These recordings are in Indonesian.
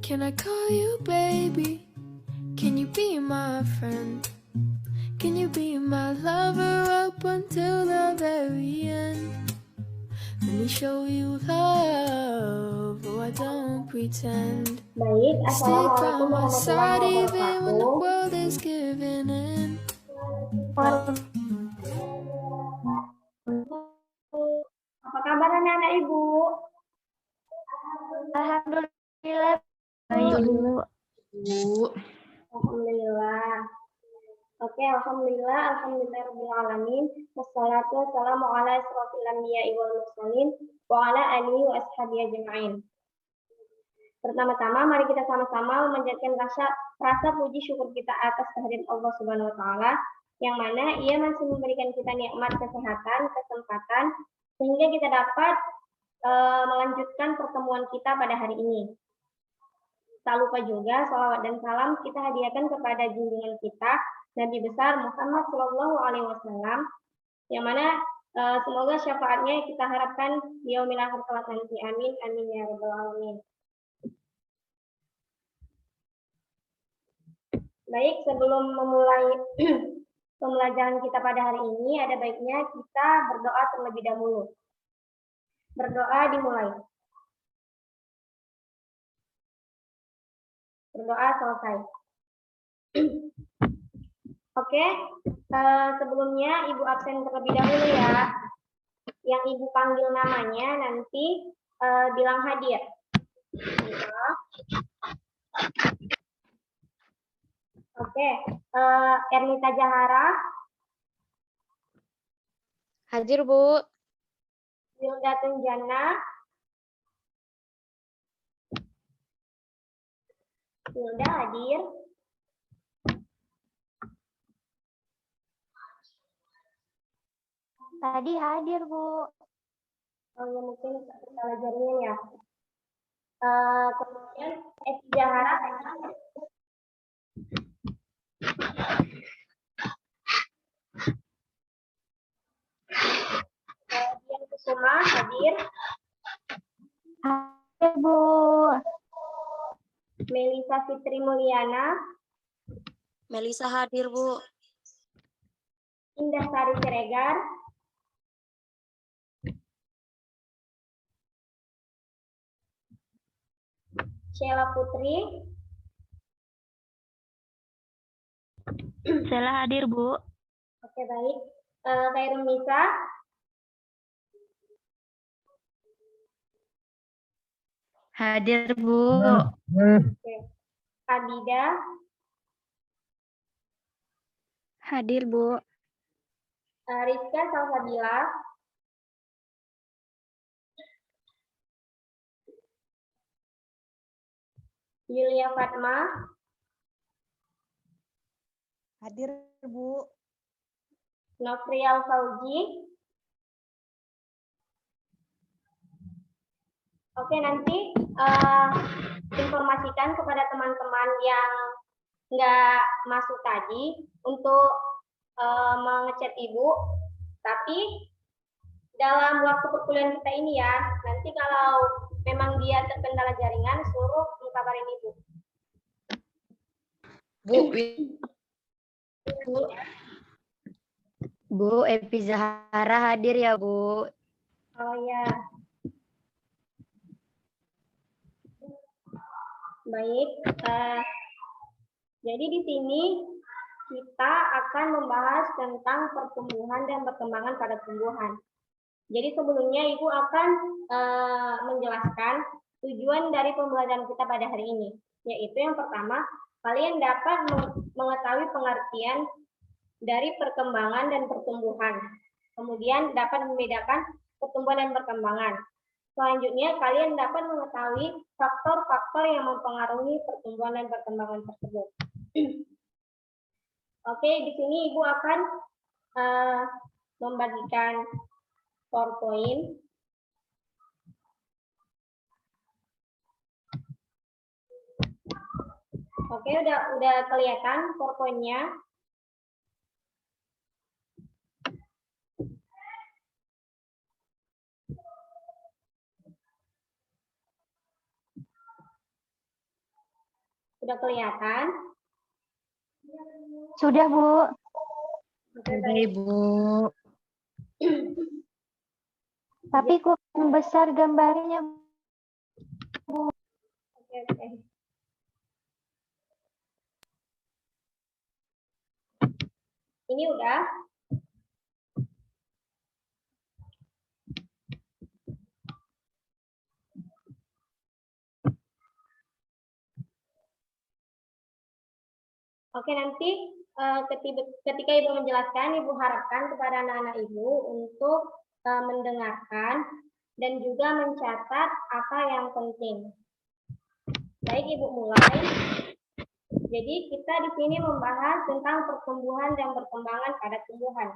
Can I call you baby? Can you be my friend? Can you be my lover up until the very end? Let me show you love, oh I don't pretend. Baik, Stick by Assalamualaikum my warahmatullahi side even when the wabarakatuh. world is giving in. Apa kabar anak-anak Ibu? Alhamdulillah, Baik, Bu. Alhamdulillah. Oke, alhamdulillah, alhamdulillah alamin. Wassalatu wassalamu ala asrofil anbiya'i wal mursalin wa ala alihi wa ashabihi ajma'in. Pertama-tama mari kita sama-sama memanjatkan rasa puji syukur kita atas kehadiran Allah Subhanahu wa taala yang mana Ia masih memberikan kita nikmat kesehatan, kesempatan sehingga kita dapat melanjutkan pertemuan kita pada hari ini. Tak lupa juga sholawat dan salam kita hadiahkan kepada junjungan kita Nabi besar Muhammad Shallallahu Alaihi Wasallam yang mana semoga syafaatnya kita harapkan di yaumil akhir kelak nanti. Amin amin ya rabbal alamin. Baik, sebelum memulai pembelajaran kita pada hari ini, ada baiknya kita berdoa terlebih dahulu. Berdoa dimulai. Berdoa selesai. Oke, sebelumnya Ibu absen terlebih dahulu ya. Yang Ibu panggil namanya nanti bilang hadir. Ya. Oke, Ernita Jahara. hadir Bu. Wilda Tunjana. Wilda hadir. Tadi hadir Bu. Oh ya mungkin salah jaringan ya. Kemudian Eti Jahara. Dian Kusuma hadir. Hadir Bu. Melisa Fitri Mulyana. Melisa hadir, Bu. Indah Sari Siregar. Sheila Putri. Sela hadir, Bu. Oke baik. Khairul Nisa. Hadir, Bu. Oke. Abida. Hadir, Bu. Rizka Salsabila. Yulia Fatma. Hadir Bu. Nofrial Fauji. Oke, nanti informasikan kepada teman-teman yang nggak masuk tadi untuk mengechat Ibu. Tapi dalam waktu perkuliahan kita ini ya, nanti kalau memang dia terkendala jaringan, suruh mengkabarin Ibu. Bu, Epi Zahara hadir ya, Bu. Oh ya. Baik. Jadi di sini kita akan membahas tentang pertumbuhan dan perkembangan pada tumbuhan. Jadi sebelumnya Ibu akan menjelaskan tujuan dari pembelajaran kita pada hari ini. Yaitu yang pertama, kalian dapat mengetahui pengertian dari perkembangan dan pertumbuhan. Kemudian dapat membedakan pertumbuhan dan perkembangan. Selanjutnya, kalian dapat mengetahui faktor-faktor yang mempengaruhi pertumbuhan dan perkembangan tersebut. Oke, di sini Ibu akan membagikan PowerPoint. Oke, udah kelihatan PowerPoint-nya. Sudah kelihatan? Sudah, Bu. Oke, Udah, baik. Ibu. Tapi kurang besar gambarnya, Bu. Oke, oke. Ini udah. Oke, nanti ketika Ibu menjelaskan, Ibu harapkan kepada anak-anak Ibu untuk mendengarkan dan juga mencatat apa yang penting. Baik, Ibu mulai. Jadi kita di sini membahas tentang pertumbuhan dan perkembangan pada tumbuhan.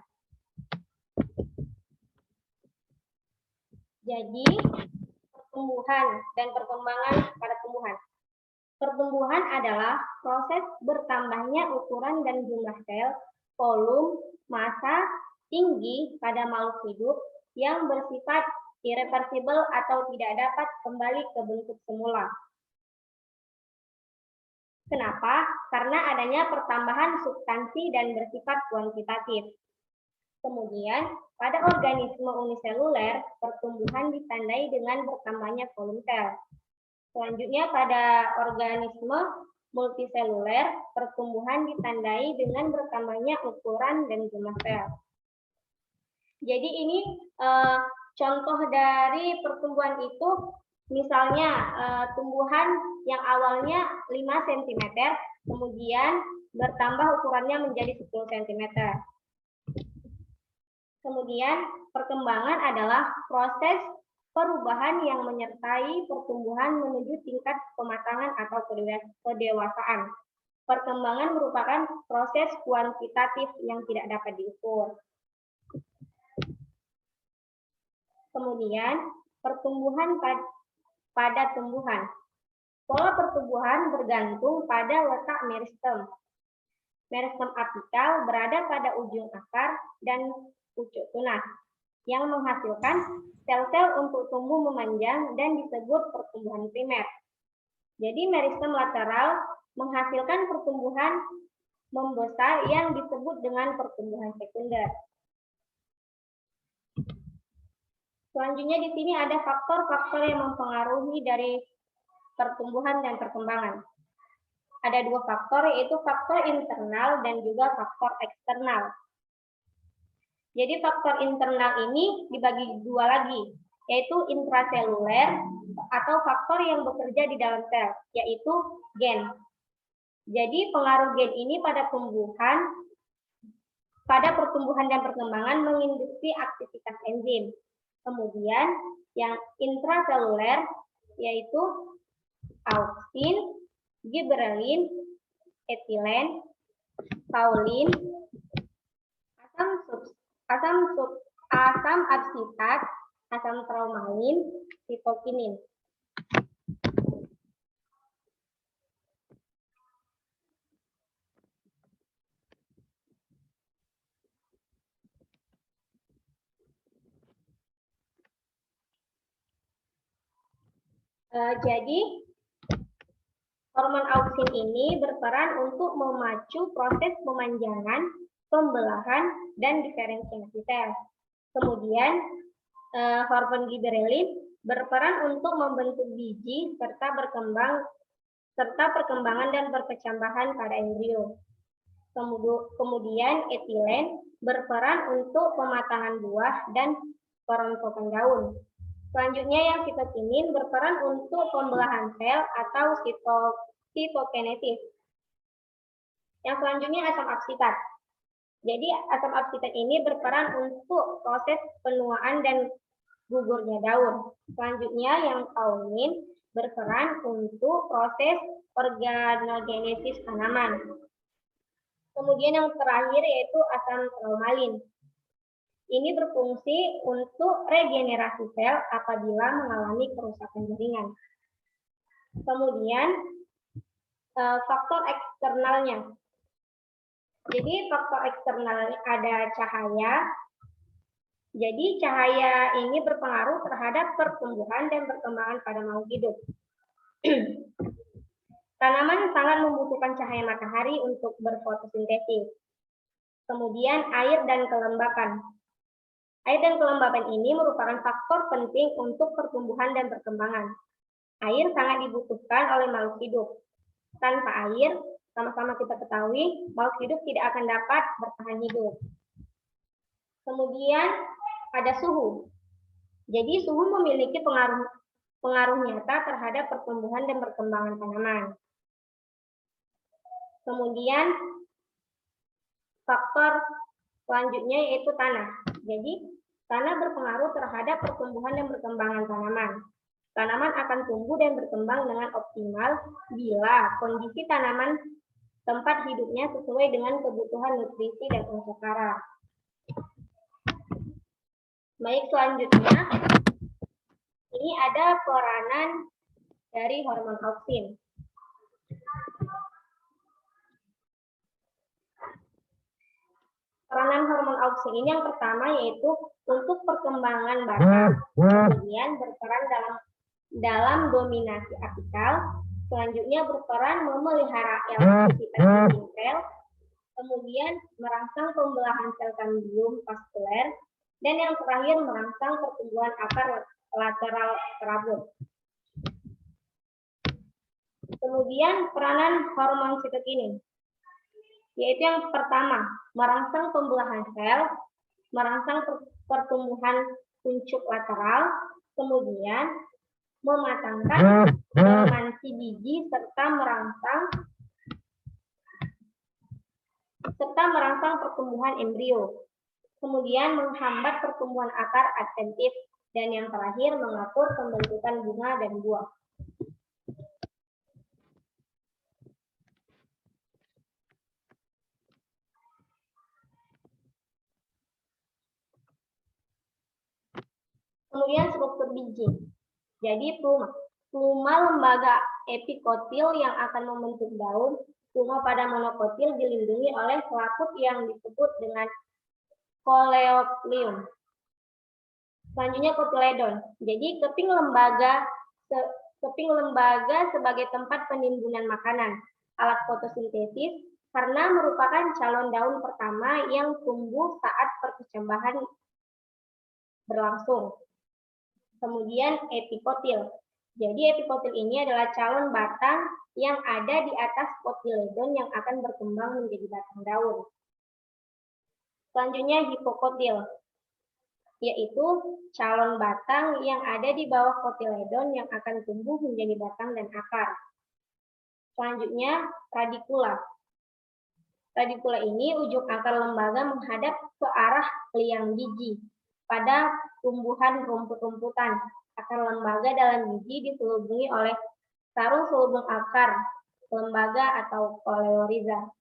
Jadi, pertumbuhan dan perkembangan pada tumbuhan. Pertumbuhan adalah proses bertambahnya ukuran dan jumlah sel, volume, massa, tinggi pada makhluk hidup yang bersifat irreversibel atau tidak dapat kembali ke bentuk semula. Kenapa? Karena adanya pertambahan substansi dan bersifat kuantitatif. Kemudian, pada organisme uniseluler, pertumbuhan ditandai dengan bertambahnya volume sel. Selanjutnya, pada organisme multiseluler, pertumbuhan ditandai dengan bertambahnya ukuran dan jumlah sel. Jadi ini contoh dari pertumbuhan itu, misalnya tumbuhan yang awalnya 5 cm, kemudian bertambah ukurannya menjadi 10 cm. Kemudian perkembangan adalah proses perubahan yang menyertai pertumbuhan menuju tingkat pematangan atau kedewasaan. Perkembangan merupakan proses kuantitatif yang tidak dapat diukur. Kemudian, pertumbuhan pada tumbuhan. Pola pertumbuhan bergantung pada letak meristem. Meristem apikal berada pada ujung akar dan pucuk tunas, yang menghasilkan sel-sel untuk tumbuh memanjang dan disebut pertumbuhan primer. Jadi meristem lateral menghasilkan pertumbuhan membesar yang disebut dengan pertumbuhan sekunder. Selanjutnya di sini ada faktor-faktor yang mempengaruhi dari pertumbuhan dan perkembangan. Ada 2 faktor, yaitu faktor internal dan juga faktor eksternal. Jadi faktor internal ini dibagi 2 lagi, yaitu intraseluler atau faktor yang bekerja di dalam sel, yaitu gen. Jadi pengaruh gen ini pada pertumbuhan dan perkembangan menginduksi aktivitas enzim. Kemudian yang intraseluler yaitu auksin, gibberellin, etilen, kaolin, asam absitat, asam traumalin, sitokinin. Jadi hormon auksin ini berperan untuk memacu proses pemanjangan, pembelahan, dan diferensiasi sel. Kemudian hormon gibberellin berperan untuk membentuk biji serta perkembangan dan perkecambahan pada embrio. Kemudian etilen berperan untuk pematangan buah dan perontokan daun. Selanjutnya yang sitokinin berperan untuk pembelahan sel atau sitokinesis. Yang selanjutnya asam absitat. Jadi asam absitat ini berperan untuk proses penuaan dan gugurnya daun. Selanjutnya yang kaolin berperan untuk proses organogenesis tanaman. Kemudian yang terakhir yaitu asam traumalin. Ini berfungsi untuk regenerasi sel apabila mengalami kerusakan jaringan. Kemudian faktor eksternalnya. Jadi faktor eksternalnya ada cahaya. Jadi cahaya ini berpengaruh terhadap pertumbuhan dan perkembangan pada makhluk hidup. Tanaman sangat membutuhkan cahaya matahari untuk berfotosintesis. Kemudian air dan kelembapan. Air dan kelembapan ini merupakan faktor penting untuk pertumbuhan dan perkembangan. Air sangat dibutuhkan oleh makhluk hidup. Tanpa air, sama-sama kita ketahui, makhluk hidup tidak akan dapat bertahan hidup. Kemudian ada suhu. Jadi suhu memiliki pengaruh nyata terhadap pertumbuhan dan perkembangan tanaman. Kemudian faktor selanjutnya yaitu tanah. Jadi tanah berpengaruh terhadap pertumbuhan dan perkembangan tanaman. Tanaman akan tumbuh dan berkembang dengan optimal bila kondisi tanaman tempat hidupnya sesuai dengan kebutuhan nutrisi dan unsur hara. Baik, selanjutnya ini ada peranan dari hormon auksin. Peranan hormon auksin ini yang pertama yaitu untuk perkembangan batang, kemudian berperan dalam dominasi apikal, selanjutnya berperan memelihara elastisitas sel, kemudian merangsang pembelahan sel kambium vaskuler, dan yang terakhir merangsang pertumbuhan akar lateral terabur. Kemudian peranan hormon sitokinin, yaitu yang pertama, merangsang pembelahan sel, merangsang pertumbuhan kuncup lateral, kemudian mematangkan dormansi biji serta merangsang pertumbuhan embrio. Kemudian menghambat pertumbuhan akar adventif, dan yang terakhir mengatur pembentukan bunga dan buah. Kemudian struktur biji. Jadi pluma lembaga epikotil yang akan membentuk daun, pluma pada monokotil dilindungi oleh selaput yang disebut dengan coleophyllum. Selanjutnya kotiledon. Jadi keping lembaga sebagai tempat penimbunan makanan, alat fotosintesis, karena merupakan calon daun pertama yang tumbuh saat perkecambahan berlangsung. Kemudian epikotil. Jadi epikotil ini adalah calon batang yang ada di atas kotiledon yang akan berkembang menjadi batang daun. Selanjutnya hipokotil, yaitu calon batang yang ada di bawah kotiledon yang akan tumbuh menjadi batang dan akar. Selanjutnya radikula. Radikula ini ujung akar lembaga menghadap ke arah liang biji. Pada tumbuhan rumput-rumputan, akar lembaga dalam biji diselubungi oleh sarung selubung akar lembaga atau koleoriza.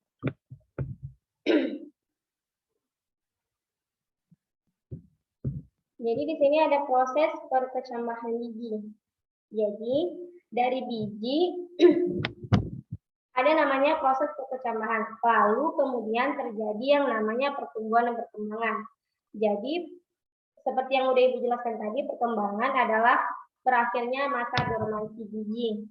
Jadi di sini ada proses perkecambahan biji. Jadi dari biji ada namanya proses perkecambahan. Lalu kemudian terjadi yang namanya pertumbuhan dan perkembangan. Jadi seperti yang udah Ibu jelaskan tadi, perkembangan adalah berakhirnya masa dormansi biji.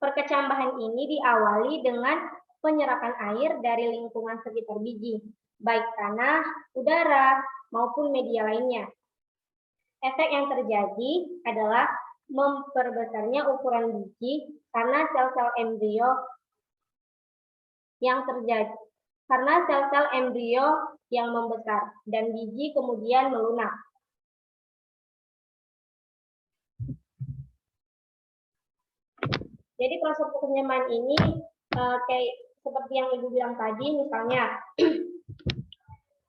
Perkecambahan ini diawali dengan penyerapan air dari lingkungan sekitar biji, baik tanah, udara, maupun media lainnya. Efek yang terjadi adalah memperbesarnya ukuran biji karena sel-sel embrio yang membesar dan biji kemudian melunak. Jadi proses perkecambahan ini kayak seperti yang Ibu bilang tadi, misalnya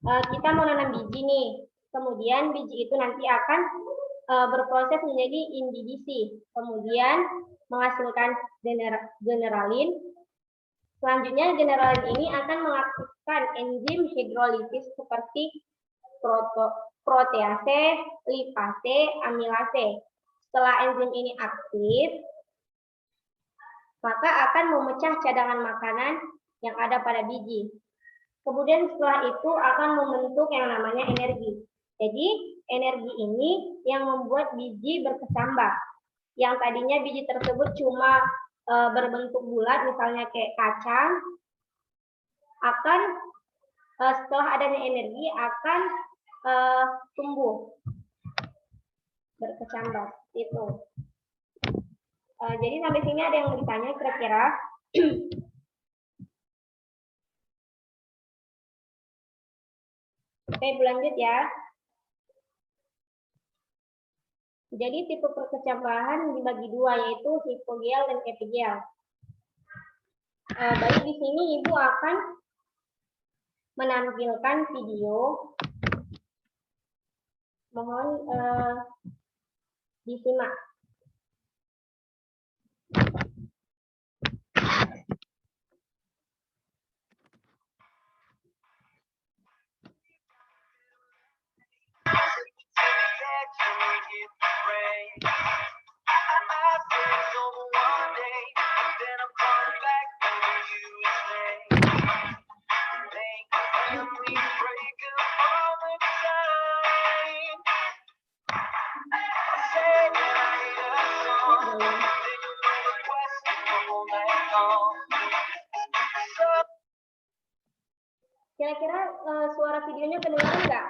kita mau nanam biji nih, kemudian biji itu nanti akan berproses menjadi imbibisi, kemudian menghasilkan generalin. Selanjutnya generalin ini akan mengaktifkan enzim hidrolisis seperti protease, lipase, amilase. Setelah enzim ini aktif, maka akan memecah cadangan makanan yang ada pada biji. Kemudian setelah itu akan membentuk yang namanya energi. Jadi energi ini yang membuat biji berkecambah. yang tadinya biji tersebut cuma berbentuk bulat, misalnya kayak kacang, akan setelah adanya energi akan tumbuh berkecambah itu. Jadi sampai sini ada yang mau ditanya kira-kira? Oke, berlanjut ya. Jadi tipe perkecambahan dibagi dua, yaitu hipogel dan epigel. Baik, di sini Ibu akan menampilkan video. Mohon disimak. Kira-kira suara videonya kedengaran nggak?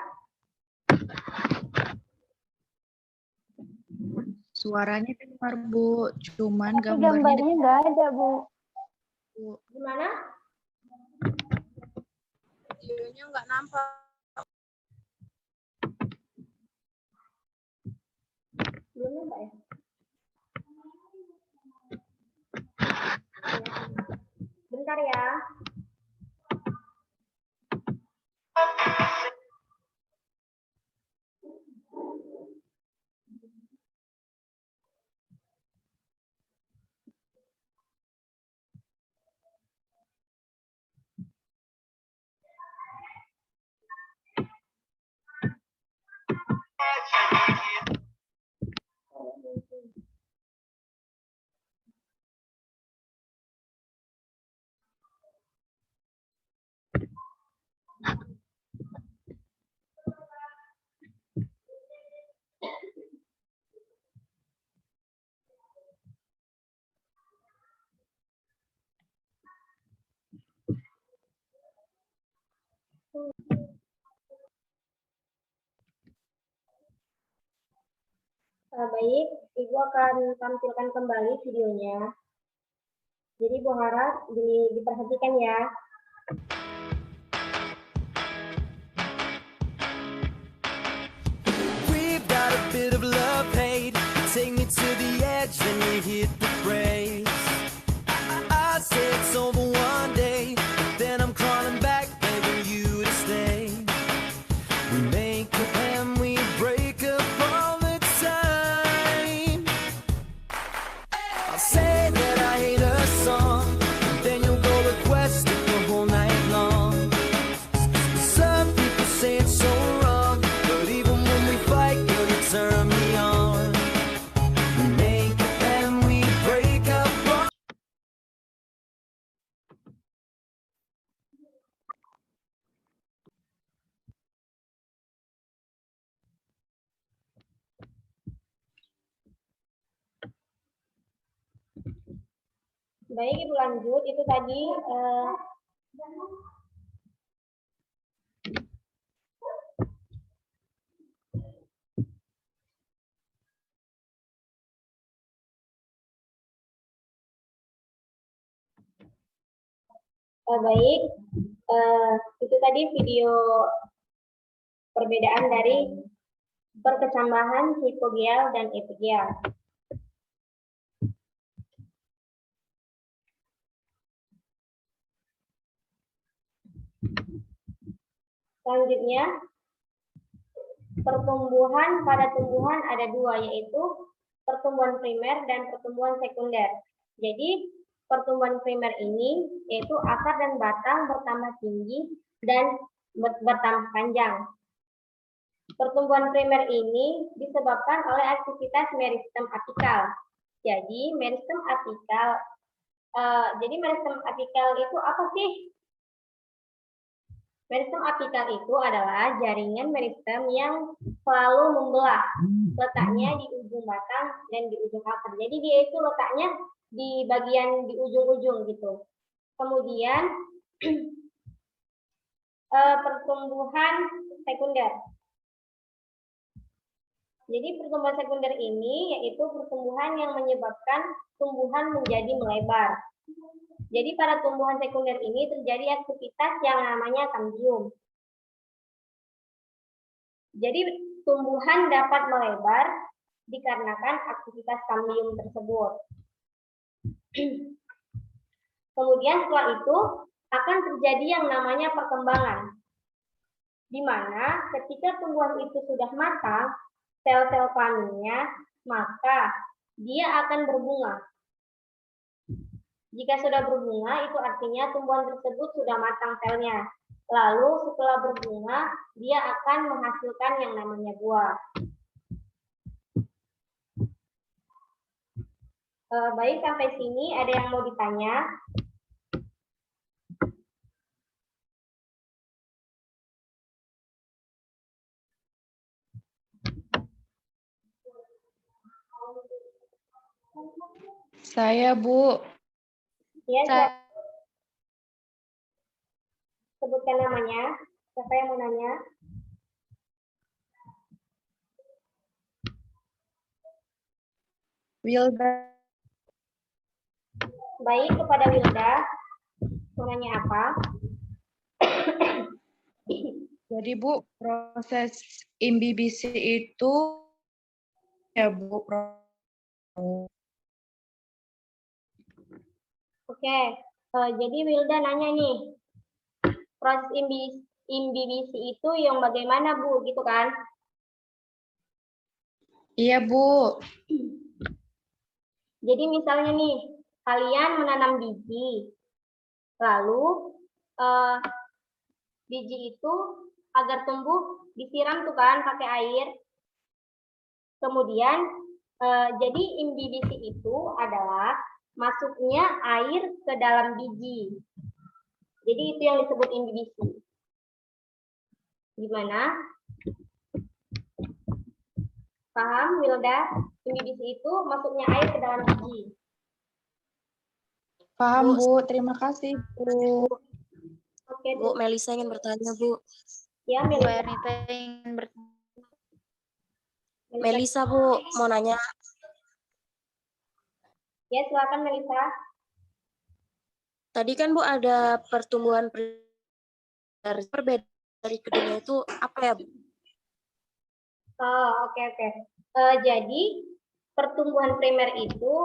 Suaranya dengar, Bu. Cuman Tapi gambarnya nggak ada, Bu. Gimana? Videonya nggak nampak. Belum nampak ya? Bentar ya. Baik, Ibu akan tampilkan kembali videonya. Jadi Ibu harap diperhatikan ya. We've got a bit of love hate. Take me to the edge and you hit the brakes. I say it's over one day, then I'm crawling back, begging you to stay. We make up and we break up all the time. I'll say that I hate a song, and then you'll go request it the whole night long. Some people say it's so wrong, but even when we fight, girl, you turn me on. We make up and we break up. Baik, Ibu lanjut. Itu tadi baik, itu tadi video perbedaan dari perkecambahan hipogel dan epigel. Selanjutnya, pertumbuhan pada tumbuhan ada dua, yaitu pertumbuhan primer dan pertumbuhan sekunder. Jadi, pertumbuhan primer ini yaitu akar dan batang bertambah tinggi dan bertambah panjang. Pertumbuhan primer ini disebabkan oleh aktivitas meristem apikal. Jadi, meristem apikal itu apa sih? Meristem apikal itu adalah jaringan meristem yang selalu membelah. Letaknya di ujung batang dan di ujung akar. Jadi dia itu letaknya di bagian di ujung-ujung gitu. Kemudian pertumbuhan sekunder. Jadi pertumbuhan sekunder ini yaitu pertumbuhan yang menyebabkan tumbuhan menjadi melebar. Jadi pada tumbuhan sekunder ini terjadi aktivitas yang namanya kambium. Jadi tumbuhan dapat melebar dikarenakan aktivitas kambium tersebut. Kemudian setelah itu akan terjadi yang namanya perkembangan. Di mana ketika tumbuhan itu sudah matang, sel-sel kelaminnya, maka dia akan berbunga. Jika sudah berbunga, itu artinya tumbuhan tersebut sudah matang selnya. Lalu setelah berbunga, dia akan menghasilkan yang namanya buah. Baik, sampai sini ada yang mau ditanya? Saya, Bu. Ya, sebutkan namanya. Siapa yang mau nanya? Wilda. Baik, kepada Wilda. Mau nanya apa? Jadi, Bu, proses imbibisi itu ya, Bu. Oke, jadi Wilda nanya nih, proses imbibisi itu yang bagaimana, Bu, gitu kan? Iya, Bu. Jadi misalnya nih, kalian menanam biji, lalu biji itu agar tumbuh disiram tuh kan pakai air. Kemudian jadi imbibisi itu adalah masuknya air ke dalam biji. Jadi itu yang disebut imbibisi. Gimana? Paham, Wilda? Imbibisi itu masuknya air ke dalam biji. Paham, Bu. Terima kasih, Bu. Oke, Bu, Melisa ingin bertanya, Bu. Ya, Bu Melisa. Ernita ingin bertanya. Melisa, Bu, mau nanya. Ya, silakan Melisa. Tadi kan, Bu, ada pertumbuhan perbedaan dari keduanya itu apa ya, Bu? Oh, oke. Jadi, pertumbuhan primer itu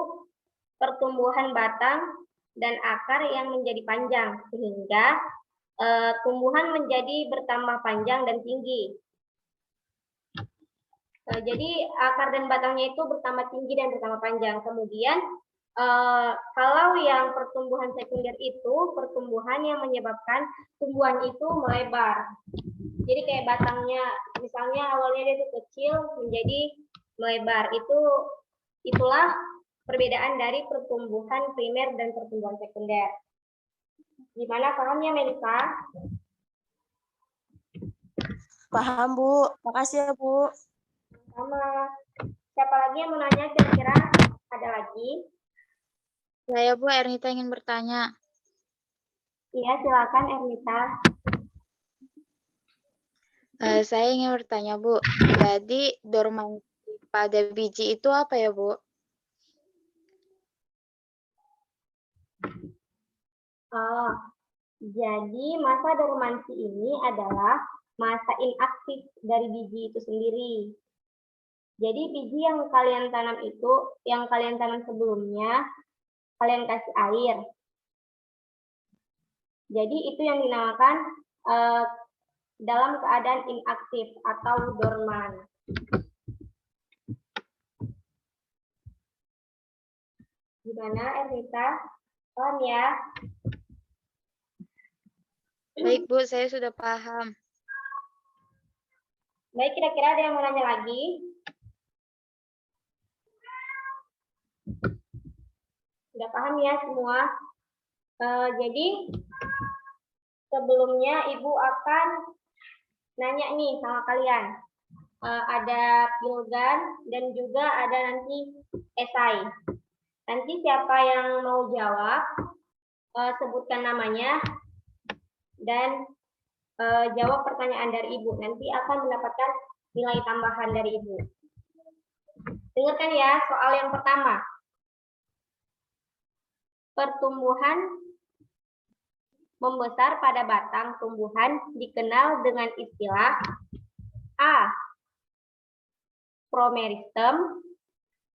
pertumbuhan batang dan akar yang menjadi panjang, sehingga tumbuhan menjadi bertambah panjang dan tinggi. Jadi, akar dan batangnya itu bertambah tinggi dan bertambah panjang. Kemudian, kalau yang pertumbuhan sekunder itu pertumbuhan yang menyebabkan tumbuhan itu melebar. Jadi kayak batangnya, misalnya awalnya dia itu kecil menjadi melebar. Itulah perbedaan dari pertumbuhan primer dan pertumbuhan sekunder. Gimana, paham ya, Melisa? Paham, Bu. Makasih ya, Bu. Sama. Siapa lagi yang mau nanya kira-kira? Ada lagi? Saya, Bu, Ernita ingin bertanya. Iya, silakan Ernita. Saya ingin bertanya, Bu. Jadi, dormansi pada biji itu apa ya, Bu? Oh, jadi masa dormansi ini adalah masa inaktif dari biji itu sendiri. Jadi biji yang kalian tanam itu, yang kalian tanam sebelumnya, kalian kasih air. Jadi itu yang dinamakan dalam keadaan inaktif atau dorman. Gimana, Ernita? Paham ya? Baik, Bu, saya sudah paham. Baik, kira-kira ada yang mau nanya lagi? Sudah paham ya semua? Jadi, sebelumnya Ibu akan nanya nih sama kalian. Ada pilgan dan juga ada nanti esai. Nanti siapa yang mau jawab, sebutkan namanya dan jawab pertanyaan dari Ibu. Nanti akan mendapatkan nilai tambahan dari Ibu. Dengarkan ya, soal yang pertama. Pertumbuhan membesar pada batang tumbuhan dikenal dengan istilah A. Promeristem,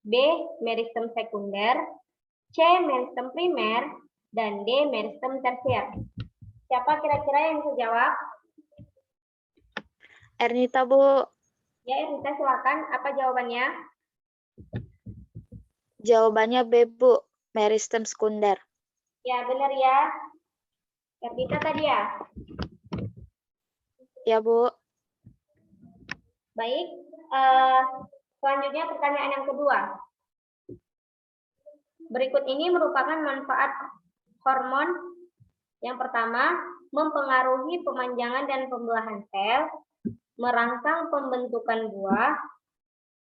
B. Meristem sekunder, C. Meristem primer, dan D. Meristem tersier. Siapa kira-kira yang bisa jawab? Ernita, Bu. Ya, Ernita silakan. Apa jawabannya? Jawabannya B, Bu. Meristem sekunder. Ya, benar ya. Ernita tadi ya? Ya, Bu. Baik. Selanjutnya pertanyaan yang kedua. Berikut ini merupakan manfaat hormon. Yang pertama, mempengaruhi pemanjangan dan pembelahan sel, merangsang pembentukan buah,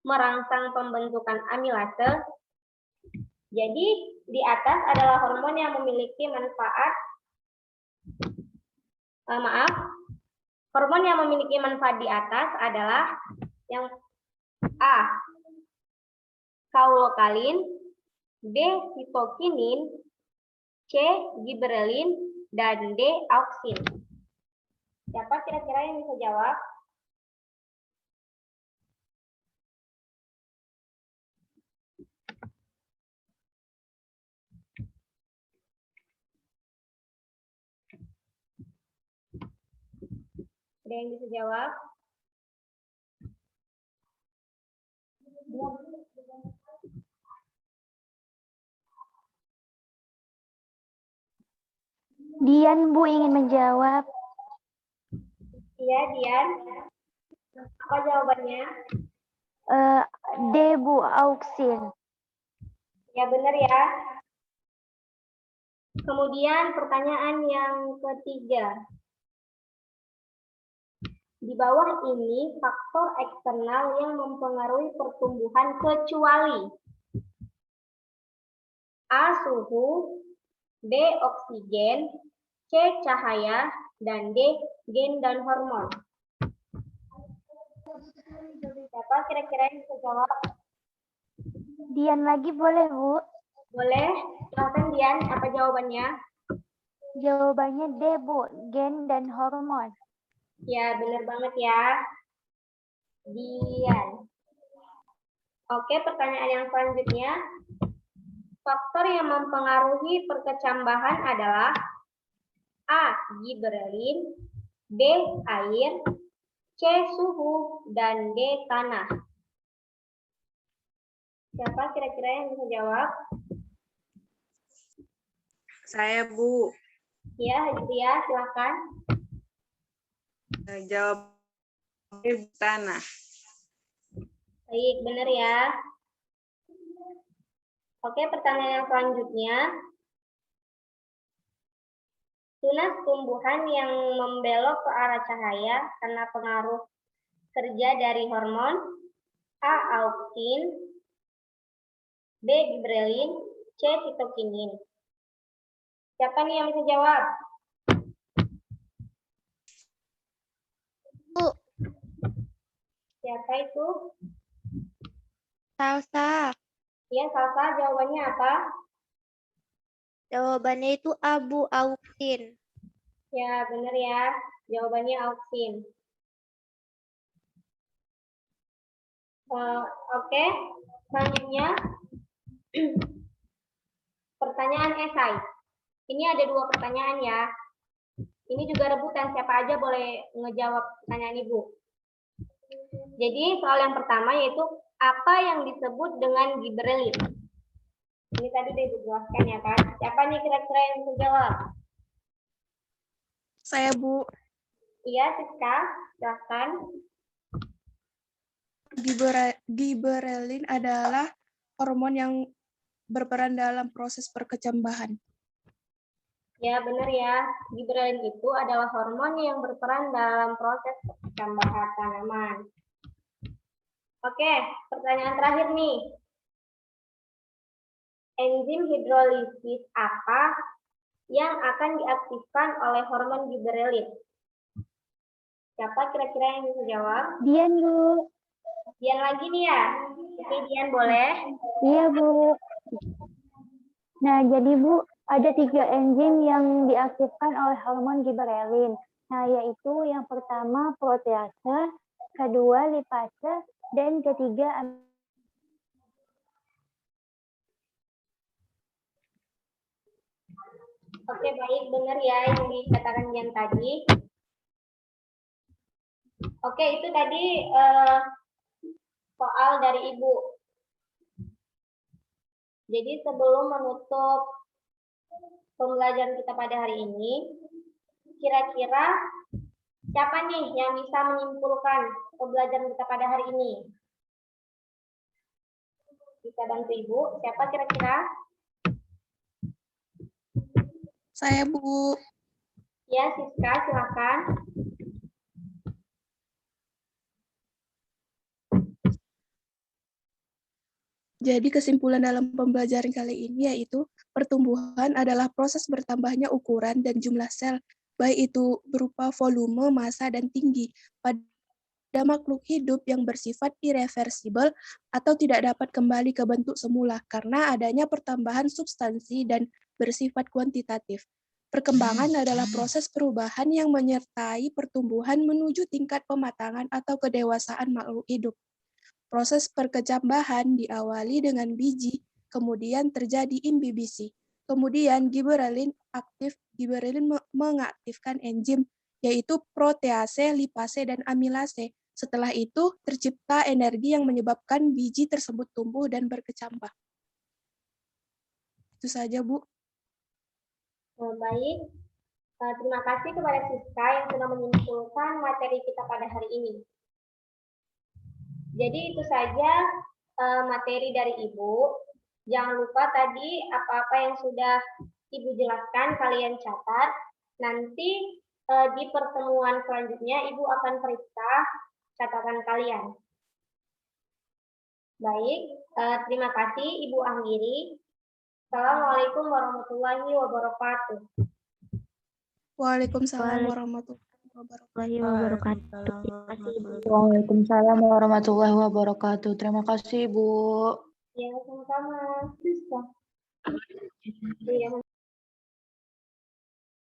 merangsang pembentukan amilase. Jadi, di atas adalah hormon yang memiliki manfaat, hormon yang memiliki manfaat di atas adalah yang A. Kaulokalin, B. Sitokinin, C. Giberelin, dan D. Auksin. Siapa kira-kira yang bisa jawab? Ada yang bisa jawab? Dian, Bu, ingin menjawab. Iya, Dian. Apa jawabannya? D, Bu, auksin. Ya, benar ya. Kemudian pertanyaan yang ketiga. Di bawah ini faktor eksternal yang mempengaruhi pertumbuhan kecuali A. Suhu, B. Oksigen, C. Cahaya, dan D. Gen dan hormon. Siapa kira-kira yang bisa jawab? Dian lagi boleh, Bu? Boleh. Silakan Dian, apa jawabannya? Jawabannya D, Bu, gen dan hormon. Ya, benar banget ya. Dian. Oke, pertanyaan yang selanjutnya. Faktor yang mempengaruhi perkecambahan adalah A. Giberelin, B. Air, C. Suhu, dan D. Tanah. Siapa kira-kira yang bisa jawab? Saya, Bu. Ya, Hadiah, silakan. Jawab tanah. Baik, benar ya. Oke, pertanyaan yang selanjutnya. Tunas tumbuhan yang membelok ke arah cahaya karena pengaruh kerja dari hormon A. Auksin, B. Giberelin, C. Sitokinin. Siapa nih yang bisa jawab? Bu. Siapa itu? Salsa. Ya, Salsa, jawabannya apa? Jawabannya itu abu auksin. Ya, benar ya. Jawabannya auksin. Oke, selanjutnya pertanyaan esai. Ini ada 2 pertanyaan ya. Ini juga rebutan, siapa aja boleh ngejawab pertanyaan Ibu. Jadi soal yang pertama yaitu apa yang disebut dengan giberelin? Ini tadi udah dijelaskan ya kan. Siapa nih kira-kira yang bisa jawab? Saya, Bu. Iya, Siska, silahkan. Giberelin adalah hormon yang berperan dalam proses perkecambahan. Ya, benar ya. Gibberellin itu adalah hormon yang berperan dalam proses pertambahan tanaman. Oke, pertanyaan terakhir nih. Enzim hidrolisis apa yang akan diaktifkan oleh hormon gibberellin? Siapa kira-kira yang bisa jawab? Dian, Bu. Dian lagi nih ya. Oke, Dian boleh. Iya, Bu. Nah, jadi Bu, ada 3 enzim yang diaktifkan oleh hormon gibberellin. Nah, yaitu yang pertama protease, kedua lipase, dan ketiga Oke, baik, benar ya yang dikatakan Dian tadi. Oke, itu tadi soal dari Ibu. Jadi sebelum menutup pembelajaran kita pada hari ini, kira-kira siapa nih yang bisa menyimpulkan pembelajaran kita pada hari ini? Bisa bantu Ibu? Siapa kira-kira? Saya, Bu. Ya, Siska, silakan. Jadi kesimpulan dalam pembelajaran kali ini yaitu pertumbuhan adalah proses bertambahnya ukuran dan jumlah sel, baik itu berupa volume, massa, dan tinggi, pada makhluk hidup yang bersifat irreversibel atau tidak dapat kembali ke bentuk semula karena adanya pertambahan substansi dan bersifat kuantitatif. Perkembangan adalah proses perubahan yang menyertai pertumbuhan menuju tingkat pematangan atau kedewasaan makhluk hidup. Proses perkecambahan diawali dengan biji, kemudian terjadi imbibisi. Kemudian gibberellin mengaktifkan enzim, yaitu protease, lipase, dan amilase. Setelah itu, tercipta energi yang menyebabkan biji tersebut tumbuh dan berkecambah. Itu saja, Bu. Baik, terima kasih kepada Siska yang sudah menyimpulkan materi kita pada hari ini. Jadi itu saja materi dari Ibu. Jangan lupa tadi apa-apa yang sudah Ibu jelaskan kalian catat. Nanti di pertemuan selanjutnya Ibu akan periksa catatan kalian. Baik, terima kasih Ibu akhiri. Assalamualaikum warahmatullahi wabarakatuh. Waalaikumsalam warahmatullahi wabarakatuh. Waalaikumsalam warahmatullahi wabarakatuh. Terima kasih, Bu. Ya, sama-sama. Bisa. Iya.